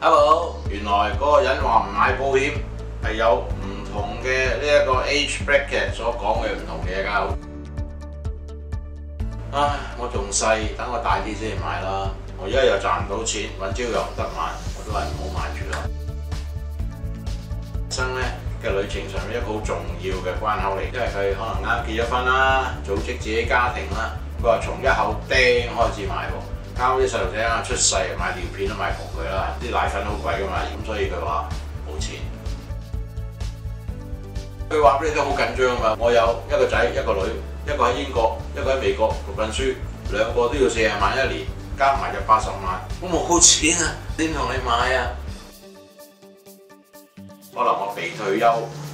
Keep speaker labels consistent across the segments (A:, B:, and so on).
A: Hello， 原來嗰個人話唔買保險係有唔同嘅呢一個 age bracket 所講嘅唔同嘅嘢㗎。唉，我仲細，等我大啲先買啦。我而家又賺唔到錢，揾朝又唔得晚，我都係唔好買住啦。人生咧嘅旅程上面一個好重要嘅關口嚟，因為佢可能啱結咗婚啦，組織自己家庭啦，佢話從一口釘開始買喎。啱啲細路仔啱出世，買尿片都買窮佢啦，啲奶粉好貴㗎嘛，咁所以佢話冇錢。佢話俾你都好緊張啊嘛，我有一個仔一個女，一個喺英國，一個喺美國讀緊書，兩個都要40萬一年，加埋就80萬，我冇錢啊，點同你買啊？可能我被退休，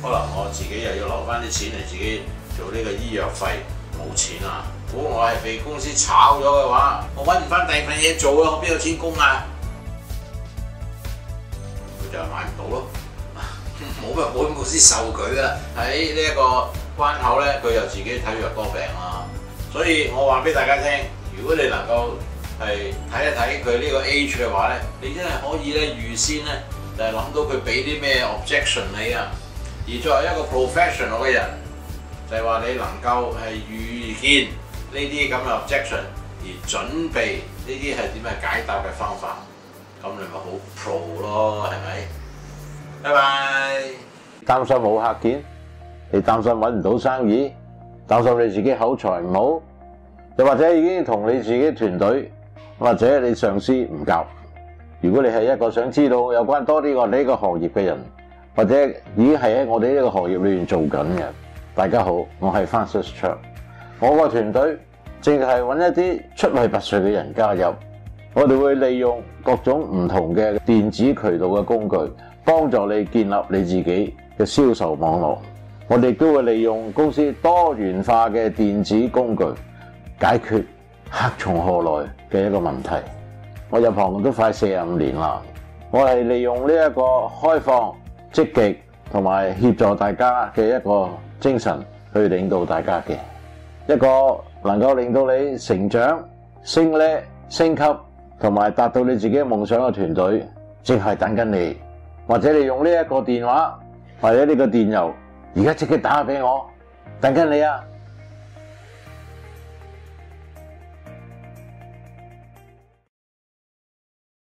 A: 可能我自己又要留翻啲錢嚟自己做呢個醫藥費，冇錢啊！如果我係被公司炒咗嘅話，我揾唔翻第二份嘢做啊！我邊有錢供啊？佢就係買唔到咯，冇乜保險公司受佢噶。喺呢一個關口咧，佢又自己體弱多病啦。所以我話俾大家聽，如果你能夠係睇一睇佢呢個 age 嘅話咧，你真係可以咧預先咧就係諗到佢俾啲咩 objection 你啊。而作為一個 professional 嘅人，就係話你能夠係預見呢啲咁嘅 objection， 而準備呢啲係點樣解答嘅方法，咁你咪好 pro 咯，係咪？拜拜。
B: 擔心冇客見，你擔心揾唔到生意，擔心你自己口才唔好，又或者已經同你自己團隊或者你上司唔夾。如果你係一個想知道有關多啲我哋呢個行業嘅人，或者已經係喺我哋呢個行業裏面做緊嘅，大家好，我係 Francis Chow。我個團隊正係揾一啲出類拔萃嘅人加入，我哋會利用各種唔同嘅電子渠道嘅工具，幫助你建立你自己嘅銷售網絡。我哋都會利用公司多元化嘅電子工具，解決客從何來嘅一個問題。我入行都快45年啦，我係利用呢一個開放、積極同埋協助大家嘅一個精神去領導大家嘅。一個能夠令到你成長、升呢、升級同埋達到你自己夢想嘅團隊，正係等緊你。或者你用呢一個電話或者呢個電郵，而家即刻打俾我，等緊你啊！